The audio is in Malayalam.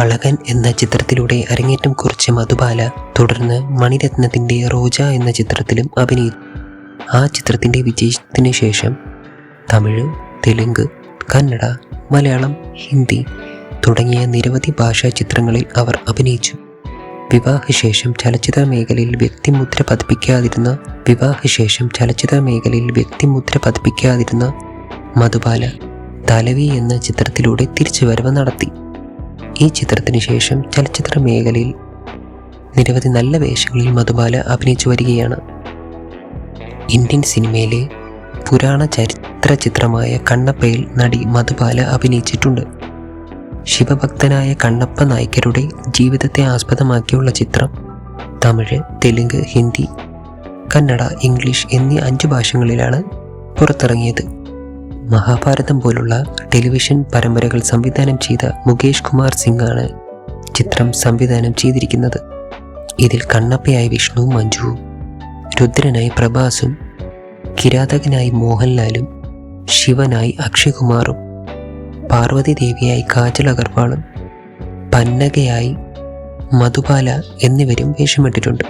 അളകൻ എന്ന ചിത്രത്തിലൂടെ അരങ്ങേറ്റം കുറിച്ച മധുബാല തുടർന്ന് മണിരത്നത്തിൻ്റെ റോജ എന്ന ചിത്രത്തിലും അഭിനയിച്ചു. ആ ചിത്രത്തിൻ്റെ വിജയത്തിന് ശേഷം തമിഴ്, തെലുങ്ക്, കന്നഡ, മലയാളം, ഹിന്ദി തുടങ്ങിയ നിരവധി ഭാഷാ ചിത്രങ്ങളിൽ അവർ അഭിനയിച്ചു. വിവാഹശേഷം ചലച്ചിത്ര മേഖലയിൽ വ്യക്തിമുദ്ര പതിപ്പിക്കാതിരുന്ന മധുബാല തലവി എന്ന ചിത്രത്തിലൂടെ തിരിച്ചുവരവ് നടത്തി. ഈ ചിത്രത്തിന് ശേഷം ചലച്ചിത്ര മേഖലയിൽ നിരവധി നല്ല വേഷങ്ങളിൽ മധുബാല അഭിനയിച്ചു വരികയാണ്. ഇന്ത്യൻ സിനിമയിലെ പുരാണ ചരിത്ര ചിത്രമായ കണ്ണപ്പയിൽ നടി മധുബാല അഭിനയിച്ചിട്ടുണ്ട്. ശിവഭക്തനായ കണ്ണപ്പ നായ്ക്കരുടെ ജീവിതത്തെ ആസ്പദമാക്കിയുള്ള ചിത്രം തമിഴ്, തെലുങ്ക്, ഹിന്ദി, കന്നഡ, ഇംഗ്ലീഷ് എന്നീ 5 ഭാഷകളിലാണ് പുറത്തിറങ്ങിയത്. മഹാഭാരതം പോലുള്ള ടെലിവിഷൻ പരമ്പരകൾ സംവിധാനം ചെയ്ത മുകേഷ് കുമാർ സിംഗ് ആണ് ചിത്രം സംവിധാനം ചെയ്തിരിക്കുന്നത്. ഇതിൽ കണ്ണപ്പയായി വിഷ്ണുവും മഞ്ജുവും, രുദ്രനായി പ്രഭാസും, കിരാതകനായി മോഹൻലാലും, ശിവനായി അക്ഷയ് കുമാറും, പാർവതി ദേവിയായി കാജൽ അഗർവാളും, പന്നകയായി മധുബാല എന്നിവരും വേഷമിട്ടിട്ടുണ്ട്.